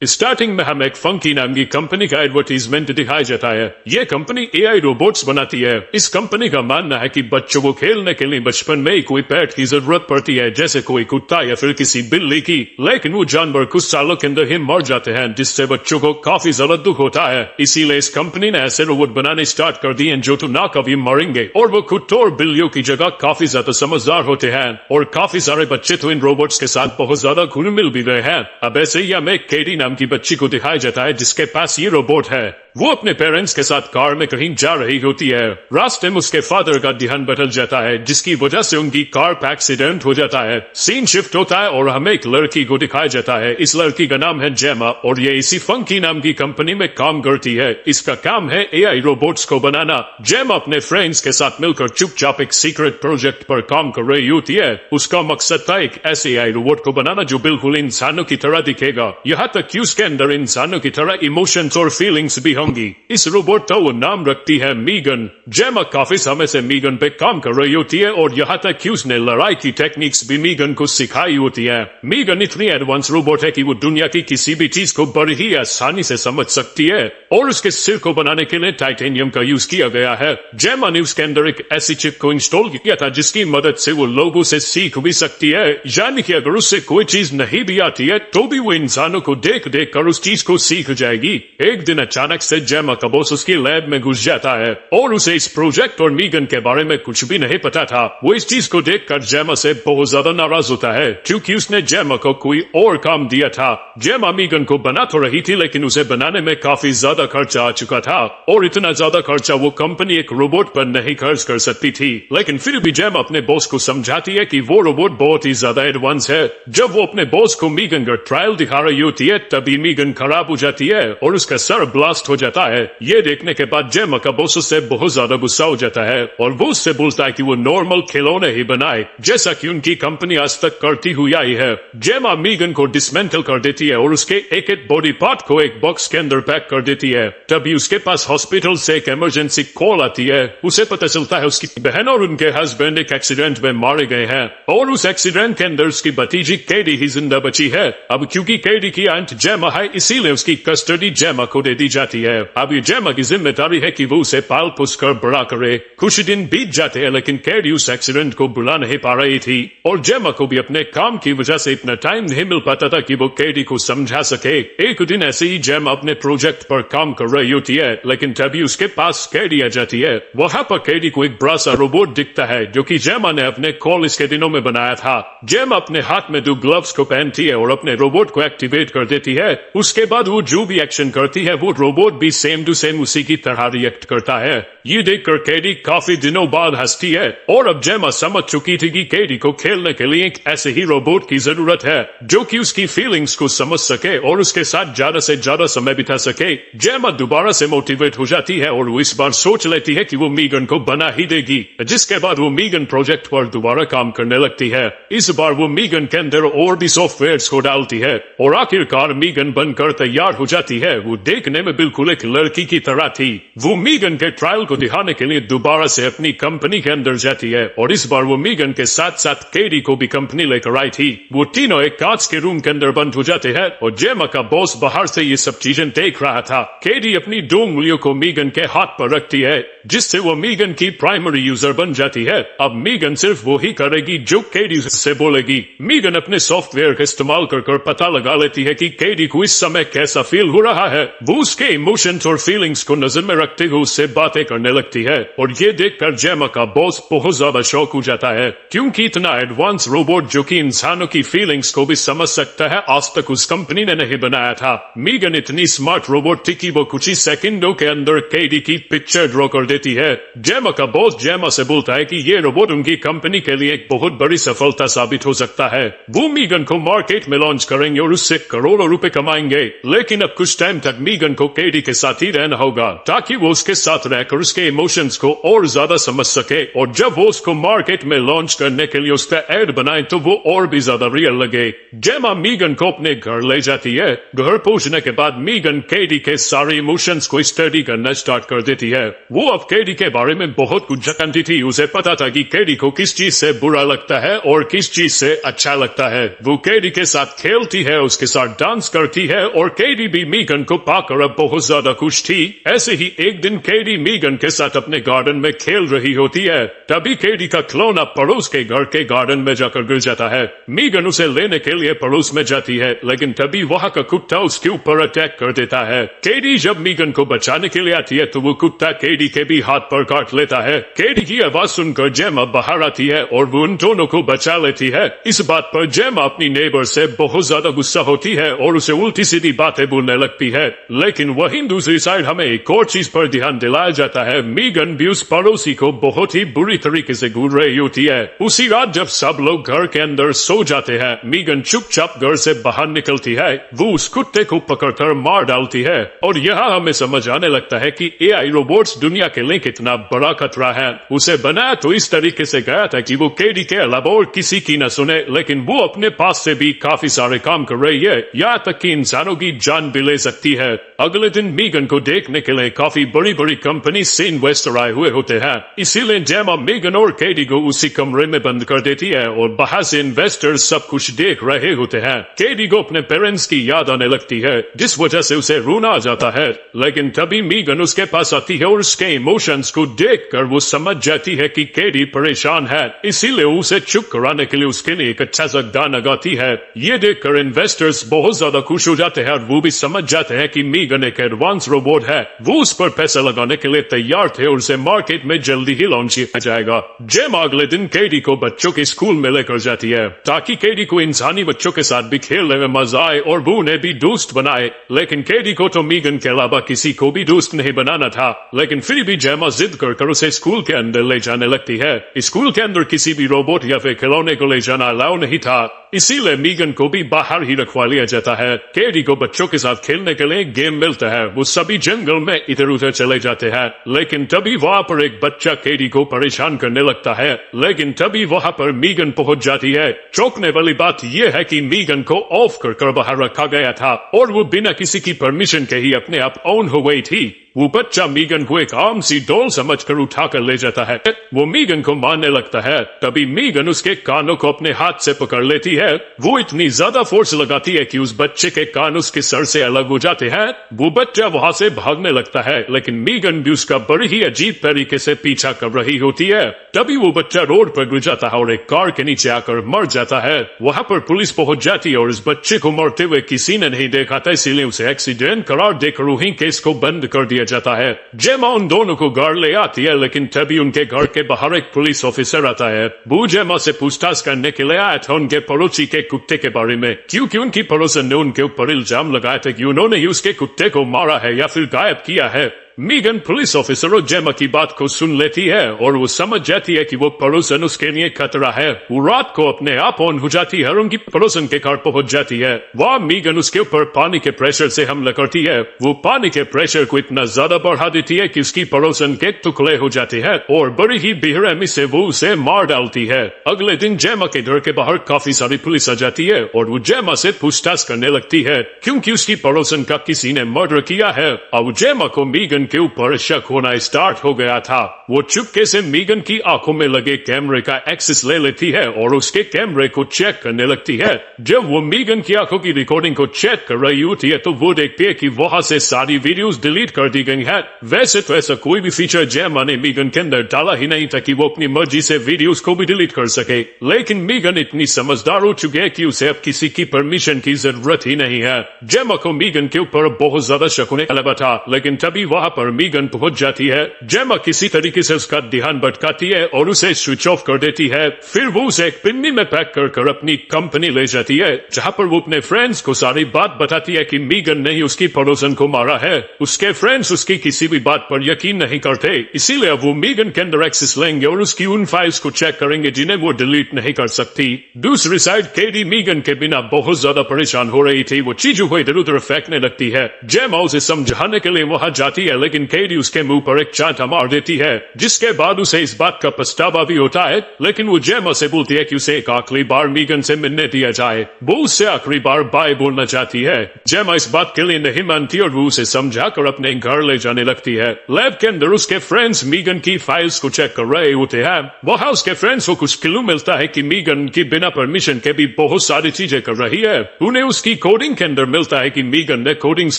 Starting में हमें एक फंकी नाम की कंपनी का एडवर्टीजमेंट दिखाया जाता है। यह कंपनी एआई रोबोट्स बनाती है। इस कंपनी का मानना है कि बच्चों को खेलने के लिए बचपन में ही कोई पेट की जरूरत पड़ती है, जैसे कोई कुत्ता या फिर किसी बिल्ली की, लेकिन वो जानवर कुछ सालों के अंदर ही मर जाते हैं, जिससे बच्चों को काफी ज्यादा दुख होता है। इसीलिए इस कंपनी ने ऐसे रोबोट बनाने स्टार्ट कर दिए जो तो ना कभी मरेंगे और वो कुत्तों और बिल्लियों की जगह काफी ज्यादा समझदार होते हैं। और काफी सारे बच्चे तो इन रोबोट्स के साथ बहुत ज्यादा घुल मिल भी रहे हैं। अब ऐसे ही हमें केडी नाम की बच्ची को दिखाया जाता है जिसके पास ये रोबोट है। वो अपने पेरेंट्स के साथ कार में कहीं जा रही होती है। रास्ते में उसके फादर का ध्यान बदल जाता है, जिसकी वजह से उनकी कार पे एक्सीडेंट हो जाता है। सीन शिफ्ट होता है और हमें एक लड़की को दिखाया जाता है। इस लड़की का नाम है जेमा और ये इसी फंकी नाम की कंपनी में काम करती है। इसका काम है एआई रोबोट्स को बनाना। जेमा अपने फ्रेंड्स के साथ मिलकर चुपचाप एक सीक्रेट प्रोजेक्ट पर काम कर रही होती है। उसका मकसद था एक ऐसे एआई रोबोट को बनाना जो बिल्कुल इंसानों की तरह दिखेगा, यहाँ तक कि उसके अंदर इंसानों की तरह इमोशंस और फीलिंग्स भी होंगी। इस रोबोट का वो नाम रखती है मीगन। जेमा काफी समय से मीगन पे काम कर रही होती है और यहाँ तक कि उसने लड़ाई की टेक्निक्स भी मीगन को सिखाई होती है। मीगन इतनी एडवांस रोबोट है कि वो दुनिया की किसी भी चीज को बड़ी ही आसानी से समझ सकती है और उसके सिर को बनाने के लिए टाइटेनियम का यूज किया गया है। जेमा ने उसके अंदर एक ऐसी चिप को इंस्टॉल किया था जिसकी मदद से वो लोगों से सीख भी सकती है, यानी कि अगर उससे कोई चीज नहीं भी आती है तो भी वो इंसानों को देख देख कर उस चीज को सीख जाएगी। एक दिन अचानक से जेमा का बॉस उसकी लैब में घुस जाता है और उसे इस प्रोजेक्ट और मीगन के बारे में कुछ भी नहीं पता था। वो इस चीज को देखकर जेमा से बहुत ज्यादा नाराज होता है क्योंकि उसने जेमा को कोई और काम दिया था। जेमा मीगन को बना तो रही थी लेकिन उसे बनाने में काफी ज्यादा खर्चा आ चुका था और इतना ज्यादा खर्चा वो कंपनी एक रोबोट पर नहीं खर्च कर सकती थी। लेकिन फिर भी जेमा अपने बॉस को समझाती है कि वो रोबोट बहुत ही ज्यादा एडवांस है। जब वो अपने बॉस को मीगन का ट्रायल दिखा रही होती है तभी मीगन खराब हो जाती है और उसका सर ब्लास्ट हो जाता है। ये देखने के बाद जेमा का बॉस उससे बहुत ज्यादा गुस्सा हो जाता है और वो उससे बोलता है कि वो नॉर्मल खिलौने ही बनाए जैसा कि उनकी कंपनी आज तक करती हुई आई है। जेमा मीगन को डिसमेंटल कर देती है और उसके एक एक बॉडी पार्ट को एक बॉक्स के अंदर पैक कर देती है। तभी उसके पास हॉस्पिटल से एक इमरजेंसी कॉल आती है। उसे पता चलता है उसकी बहन और उनके हस्बैंड एक एक्सीडेंट में मारे गए हैं और उस एक्सीडेंट के अंदर उसकी भतीजी केडी ही जिंदा बची है। अब क्योंकि केडी की आंट जेमा है इसीलिए उसकी कस्टडी जेमा को दे दी जाती है। अब ये जेमा की जिम्मेदारी है कि वो उसे पाल पोस कर बड़ा करे। कुछ दिन बीत जाते हैं लेकिन केडी उस एक्सीडेंट को बुला नहीं पा रही थी और जेमा को भी अपने काम की वजह से इतना टाइम नहीं मिल पाता था कि वो केडी को समझा सके। एक दिन ऐसे ही जेमा अपने प्रोजेक्ट पर काम कर रही होती है लेकिन तभी उसके पास केडी आ जाती है। वहाँ पर केडी को एक बड़ा सा रोबोट दिखता है जो कि जेमा ने अपने कॉलेज के दिनों में बनाया था। जेमा अपने हाथ में 2 ग्लव्स को पहनती है और अपने रोबोट को एक्टिवेट कर देती है। उसके बाद वो जो भी एक्शन करती है वो रोबोट भी सेम टू सेम उसी की तरह रिएक्ट करता है। ये देखकर केडी काफी दिनों बाद हंसती है और अब जेमा समझ चुकी थी कि केडी को खेलने के लिए एक ऐसे ही रोबोट की जरूरत है जो कि उसकी फीलिंग्स को समझ सके और उसके साथ ज्यादा से ज्यादा समय बिता सके। जेमा दोबारा से मोटिवेट हो जाती है और वो इस बार सोच लेती है कि वो मीगन को बना ही देगी, जिसके बाद वो मीगन प्रोजेक्ट पर दोबारा काम करने लगती है। इस बार वो मीगन के अंदर और भी सॉफ्टवेयर को डालती है और आखिरकार मीगन बनकर तैयार हो जाती है। वो देखने में बिल्कुल एक लड़की की तरह थी। वो मीगन के ट्रायल को दिखाने के लिए दोबारा से अपनी कंपनी के अंदर जाती है और इस बार वो मीगन के साथ साथ केडी को भी कंपनी लेकर आई थी। वो तीनों एक कांच के रूम के अंदर बंद हो जाते हैं और जेमा का बॉस बाहर से ये सब चीजें देख रहा था। केडी अपनी 2 उंगलियों को मीगन के हाथ पर रखती है जिससे वो मीगन की प्राइमरी यूजर बन जाती है। अब मीगन सिर्फ वो ही करेगी जो केडी से बोलेगी। मीगन अपने सॉफ्टवेयर का इस्तेमाल कर पता लगा लेती है कि केडी को इस समय कैसा फील हो रहा है। वो उसके इमोशंस और फीलिंग्स को नजर में रखते हुए उससे बातें करने लगती है और ये देखकर जेमा का बॉस बहुत ज्यादा शौक हो जाता है क्योंकि इतना एडवांस रोबोट जो कि इंसानों की फीलिंग्स को भी समझ सकता है आज तक उस कंपनी ने नहीं बनाया था। मीगन इतनी स्मार्ट रोबोट थी कि वो कुछ ही सेकंडों के अंदर केडी की पिक्चर ड्रॉ कर देती है। जेमा का बॉस जेमा से बोलता है कि ये रोबोट उनकी कंपनी के लिए एक बहुत बड़ी सफलता साबित हो सकता है। वो मीगन को मार्केट में लॉन्च करेंगे और उससे करोड़ों रुपए कमाएंगे, लेकिन अब कुछ टाइम तक मीगन को केडी के साथ ही रहना होगा ताकि वो उसके साथ रहकर उसके इमोशंस को और ज्यादा समझ सके और जब वो उसको मार्केट में लॉन्च करने के लिए उसका एड बनाए तो वो और भी ज्यादा रियल लगे। जेमा मीगन को अपने घर ले जाती है। घर पहुंचने के बाद मीगन केडी के सारे इमोशंस को स्टडी करना स्टार्ट कर देती है। वो अब केडी के बारे में बहुत कुछ जानती थी। उसे पता था कि केडी को किस चीज से बुरा लगता है और किस चीज से अच्छा लगता है। वो केडी के साथ खेलती है, उसके साथ डांस डांस करती है और केडी भी मीगन को पाकर अब बहुत ज्यादा खुश थी। ऐसे ही एक दिन केडी मीगन के साथ अपने गार्डन में खेल रही होती है, तभी केडी का खिलौना पड़ोस के घर के गार्डन में जाकर गिर जाता है। मीगन उसे लेने के लिए पड़ोस में जाती है, लेकिन तभी वहाँ का कुत्ता उसके ऊपर अटैक कर देता है। केडी जब मीगन को बचाने के लिए आती है तो वो कुत्ता केडी के भी हाथ पर काट लेता है। केडी की आवाज सुनकर जेमा बाहर आती है और वो उन दोनों को बचा लेती है। इस बात पर जेमा अपनी नेबर से बहुत ज्यादा गुस्सा होती है और उसे उल्टी सीधी बातें बोलने लगती है। लेकिन वहीं दूसरी साइड हमें एक और चीज पर ध्यान दिलाया जाता है। मीगन भी उस पड़ोसी को बहुत ही बुरी तरीके से घूर रही होती है। उसी रात जब सब लोग घर के अंदर सो जाते हैं, मीगन चुपचाप घर से बाहर निकलती है। वो उस कुत्ते को पकड़कर मार डालती है और यहाँ हमें समझ आने लगता है कि एआई रोबोट्स दुनिया के लिए कितना बड़ा खतरा है। उसे बनाया तो इस तरीके से गया था कि वो केडी के अलावा और किसी की न सुने, लेकिन वो अपने पास से भी काफी सारे काम कर रही है, यहाँ तक कि इंसानों की जान भी ले सकती है। अगले दिन मीगन को देखने के लिए काफी बड़ी बड़ी कंपनी से इन्वेस्टर आए हुए होते हैं, इसीलिए जेमा मीगन और केडी को उसी कमरे में बंद कर देती है और बाहर से इन्वेस्टर सब कुछ देख रहे होते हैं। केडी को अपने पेरेंट्स की याद आने लगती है, जिस वजह से उसे रोना आ जाता है। लेकिन तभी मीगन उसके पास आती है और उसके इमोशंस को देखकर वो समझ जाती है कि केडी परेशान है, इसीलिए उसे चुप कराने के लिए उसके लिए एक अच्छा सा गाना गाती है। ये देखकर इन्वेस्टर्स बहुत ज्यादा खुश हो जाते हैं और वो भी समझ जाते हैं कि मीगन एक एडवांस रोबोट है। वो उस पर पैसा लगाने के लिए तैयार थे और उसे मार्केट में जल्दी ही लॉन्च किया जाएगा। जेमा अगले दिन केडी को बच्चों के स्कूल में लेकर जाती है ताकि केडी को इंसानी बच्चों के साथ भी खेलने में मजा आए और वो उन्हें भी दोस्त बनाए। लेकिन केडी को तो मीगन के अलावा किसी को भी दोस्त नहीं बनाना था, लेकिन फिर भी जेमा जिद कर उसे स्कूल के अंदर ले जाने लगती है। स्कूल के अंदर किसी भी रोबोट या फिर खिलौने को ले जाना अलाउ नहीं था, इसीलिए मीगन को भी बाहर ही रखवा लिया जाता है। केडी को बच्चों के साथ खेलने के लिए गेम मिलता है। वो सभी जंगल में इधर उधर चले जाते हैं, लेकिन तभी वहाँ पर एक बच्चा केडी को परेशान करने लगता है। लेकिन तभी वहाँ पर मीगन पहुंच जाती है। चौंकने वाली बात यह है कि मीगन को ऑफ कर बाहर रखा गया था और वो बिना किसी की परमिशन के ही अपने आप ऑन हो गई थी। वो बच्चा मीगन को एक आम सी डॉल समझकर उठाकर ले जाता है। वो मीगन को मारने लगता है, तभी मीगन उसके कानों को अपने हाथ से पकड़ लेती है। वो इतनी ज्यादा फोर्स लगाती है कि उस बच्चे के कान उसके सर से अलग हो जाते हैं। वो बच्चा वहां से भागने लगता है, लेकिन मीगन भी उसका बड़ी ही अजीब तरीके से पीछा कर रही होती है। तभी वो बच्चा रोड पर गिर जाता है और एक कार के नीचे आकर मर जाता है। वहां पर पुलिस पहुंच जाती है और इस बच्चे को मरते हुए किसी ने नहीं देखा था, इसीलिए उसे एक्सीडेंट करार देकर वहीं केस को बंद कर दिया जाता है। जेमा उन दोनों को घर ले आती है, लेकिन तभी उनके घर के बाहर एक पुलिस ऑफिसर आता है। वो जेमा से पूछताछ करने के लिए आया था उनके पड़ोसी के कुत्ते के बारे में, क्योंकि उनकी पड़ोसन ने उनके ऊपर इल्जाम लगाया था कि उन्होंने ही उसके कुत्ते को मारा है या फिर गायब किया है। मीगन पुलिस ऑफिसर और जेमा की बात को सुन लेती है और वो समझ जाती है कि वो पड़ोसन उसके लिए खतरा है। वो रात को अपने आप ऑन हो जाती है और उनकी पड़ोसन के घर पहुंच जाती है। वहाँ मीगन उसके ऊपर पानी के प्रेशर से हमला करती है। वो पानी के प्रेशर को इतना ज्यादा बढ़ा देती है कि उसकी पड़ोसन के टुकड़े हो जाते हैं और बड़ी ही बेरहमी से वो उसे मार डालती है। अगले दिन जेमा के घर के बाहर काफी सारी पुलिस आ जाती है और वो जेमा से पूछताछ करने लगती है, क्योंकि उसकी पड़ोसन का किसी ने मर्डर किया है। और जेमा को मीगन के ऊपर शक होना स्टार्ट हो गया था। वो चुपके से मीगन की आंखों में लगे कैमरे का एक्सेस ले लेती है और उसके कैमरे को चेक करने लगती है। जब वो मीगन की आंखों की रिकॉर्डिंग को चेक कर रही होती है तो वो देखती है कि वहां से सारी वीडियोस डिलीट कर दी गई है। वैसे तो ऐसा कोई भी फीचर जेमा ने मीगन के अंदर डाला ही नहीं था कि वो अपनी मर्जी से वीडियोस को भी डिलीट कर सके, लेकिन मीगन इतनी समझदार हो चुकी है कि उसे अब किसी की परमिशन की जरूरत ही नहीं है। जेमा को मीगन के ऊपर बहुत ज्यादा शक होने लगा था, लेकिन तभी वहां पर मीगन पहुंच जाती है। जेमा किसी तरीके से उसका ध्यान भटकाती है और उसे स्विच ऑफ कर देती है। फिर वो उसे एक पिन्नी में पैक कर अपनी कंपनी ले जाती है, जहां पर वो अपने फ्रेंड्स को सारी बात बताती है कि मीगन ने ही उसकी पड़ोसन को मारा है। उसके फ्रेंड्स उसकी किसी भी बात पर यकीन नहीं करते, इसीलिए वो मीगन के अंदर एक्सेस लेंगे और उसकी उन फाइल्स को चेक करेंगे जिन्हें वो डिलीट नहीं कर सकती। दूसरी साइड केडी मीगन के बिना बहुत ज्यादा परेशान हो रही थी। वो चीजों को इधर उधर फेंकने लगती है। जेमा उसे समझाने के लिए वहां जाती है, लेकिन केडी उसके मुंह पर एक चांटा मार देती है, जिसके बाद उसे इस बात का पछतावा भी होता है। लेकिन वो जेमा से बोलती है कि उसे एक आखिरी बार मीगन से मिलने दिया जाए। वो उससे आखिरी बार बाय बोलना चाहती है। जेमा इस बात के लिए नहीं मानती और वो उसे समझाकर अपने घर ले जाने लगती है। लैब के अंदर उसके फ्रेंड्स मीगन की फाइल्स को चेक कर रहे होते हैं। वहाँ उसके फ्रेंड्स को कुछ क्लू मिलता है कि मीगन की बिना परमिशन के भी बहुत सारी चीजें कर रही है। उन्हें उसकी कोडिंग के अंदर मिलता है कि मीगन ने कोडिंग्स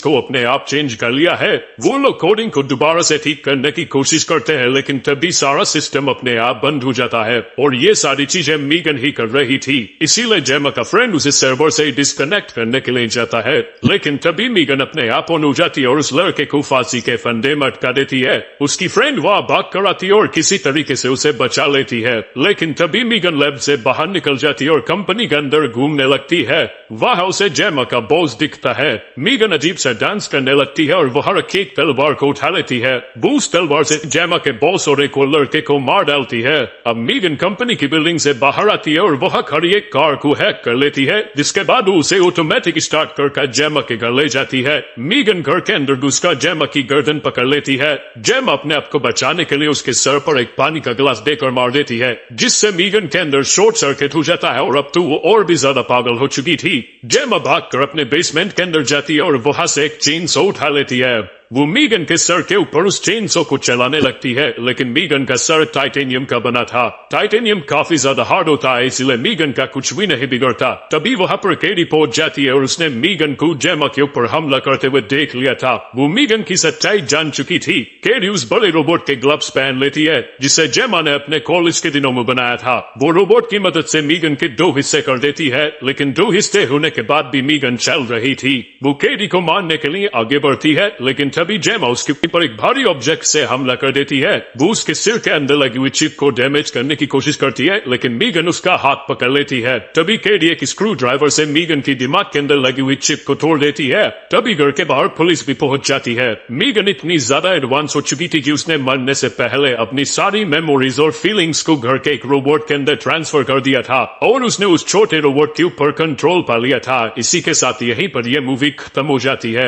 को अपने आप चेंज कर लिया है। वो लोग कोडिंग को दोबारा से ठीक करने की कोशिश करते हैं, लेकिन तभी सारा सिस्टम अपने आप बंद हो जाता है और ये सारी चीजें मीगन ही कर रही थी। इसीलिए जेमा का फ्रेंड उसे सर्वर से डिस्कनेक्ट करने के लिए जाता है, लेकिन तभी मीगन अपने आप ऑन हो जाती है और उस लड़के को फांसी के फंदे में अटका देती है। उसकी फ्रेंड वहाँ भाग कर आती है और किसी तरीके से उसे बचा लेती है, लेकिन तभी मीगन लैब से बाहर निकल जाती है और कंपनी के अंदर घूमने लगती है। वहाँ उसे जेमा का बॉस दिखता है। मीगन अजीब सा डांस करने लगती है और वहाँ रखी एक तलवार को उठा लेती है। वो उस तलवार से जेमा के बॉस और एक और लड़के को मार डालती है। अब मीगन कंपनी की बिल्डिंग से बाहर आती है और वहाँ खड़ी एक कार को हैक कर लेती है, जिसके बाद उसे ऑटोमेटिक स्टार्ट कर जेमा के घर ले जाती है। मीगन घर के अंदर घुसकर जेमा की गर्दन पकड़ लेती है। जेमा अपने आप को बचाने के लिए उसके सर पर एक पानी का गिलास देकर मार देती है, जिससे मीगन के अंदर शॉर्ट सर्किट हो जाता है और अब तो वो और भी ज्यादा पागल हो चुकी थी। जेमा भागकर अपने बेसमेंट के अंदर जाती है और वहां से एक चेन सो उठा लेती है। वो मीगन के सर के ऊपर उस चेनसो को चलाने लगती है, लेकिन मीगन का सर टाइटेनियम का बना था। टाइटेनियम काफी ज्यादा हार्ड होता है, इसलिए मीगन का कुछ भी नहीं बिगड़ता। तभी वहां पर केडी पहुंच जाती है और उसने मीगन को जेमा के ऊपर हमला करते हुए देख लिया था। वो मीगन की सच्चाई जान चुकी थी। केडी उस बड़े रोबोट के ग्लव्स पहन लेती है, जिसे जेमा ने अपने कॉलेज के दिनों में बनाया था। वो रोबोट की मदद से मीगन के 2 हिस्से कर देती है, लेकिन 2 हिस्से होने के बाद भी मीगन चल रही थी। वो केडी को मारने के लिए आगे बढ़ती है, लेकिन तभी जेमा उसके ऊपर एक भारी ऑब्जेक्ट से हमला कर देती है। वो उसके सिर के अंदर लगी हुई चिप को डैमेज करने की कोशिश करती है, लेकिन मीगन उसका हाथ पकड़ लेती है। तभी केडी एक स्क्रू ड्राइवर से मीगन की दिमाग के अंदर लगी हुई चिप को तोड़ देती है। तभी घर के बाहर पुलिस भी पहुंच जाती है। मीगन इतनी ज्यादा एडवांस हो चुकी थी कि उसने मरने से पहले अपनी सारी मेमोरीज और फीलिंग्स को घर के एक रोबोट के अंदर ट्रांसफर कर दिया था और उसने उस छोटे रोबोट के ऊपर कंट्रोल पा लिया था। इसी के साथ यहीं पर यह मूवी खत्म हो जाती है।